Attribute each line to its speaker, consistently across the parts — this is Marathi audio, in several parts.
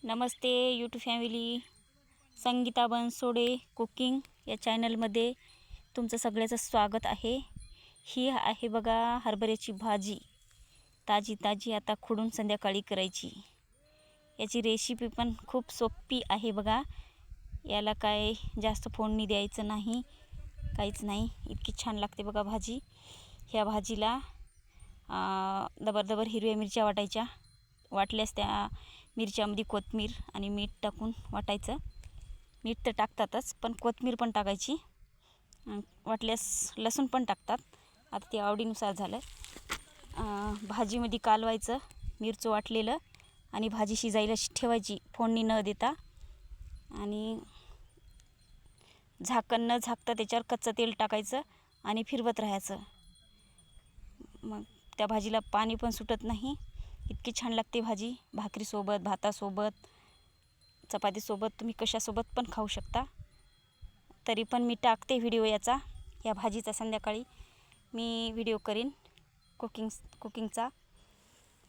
Speaker 1: नमस्ते YouTube family, Sangeeta Bansode cooking या चॅनलमध्ये तुमचं सगळ्याचं स्वागत आहे। ही आहे बघा हरभऱ्याची भाजी, ताजी ताजी आता खुडून संध्याकाळी करायची। याची रेसिपी पण खूप सोपी आहे बघा। याला काय जास्त फोडणी द्यायचं नाही, काहीच नाही, इतकी छान लागते बघा भाजी। ह्या भाजीला दबरदबर हिरव्या मिरच्या वाटायच्या, वाटल्यास त्या मिरच्यामध्ये कोथिंबीर आणि मीठ टाकून वाटायचं। मीठ तर टाकतातच, पण कोथिंबीर पण टाकायची, वाटल्यास लसूण पण टाकतात, आता ते आवडीनुसार झालं। भाजीमध्ये कालवायचं मिरचं वाटलेलं आणि भाजी शिजायला ठेवायची फोडणी न देता, आणि झाकण न झाकता त्याच्यावर कच्चं तेल टाकायचं आणि फिरवत राहायचं। मग त्या भाजीला पाणी पण सुटत नाही, इतकी छान लागते भाजी। भाकरीसोबत, भातासोबत, चपातीसोबत, तुम्ही कशासोबत पण खाऊ शकता। तरी पण मी टाकते व्हिडिओ या भाजीचा। संध्याकाळी मी व्हिडिओ करीन कुकिंगचा।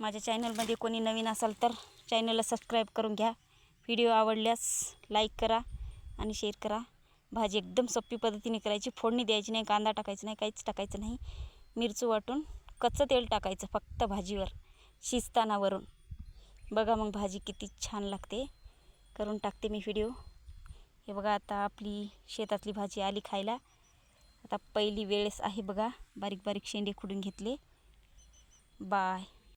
Speaker 1: माझ्या चॅनलमध्ये कोणी नवीन असाल तर चॅनलला सबस्क्राईब करून घ्या। व्हिडिओ आवडल्यास लाईक करा आणि शेअर करा। भाजी एकदम सोपी पद्धतीने करायची, फोडणी द्यायची नाही, कांदा टाकायचा नाही, काहीच टाकायचं नाही। मिरची वाटून कच्चं तेल टाकायचं फक्त भाजीवर शिजताना वरून। बघा मग भाजी किती छान लागते, करून टाकते मी व्हिडिओ। हे बघा आता आपली शेतातली भाजी आली खायला। आता पहिली वेळेस आहे बघा, बारीक बारीक शेंडे खुडून घेतले। बाय।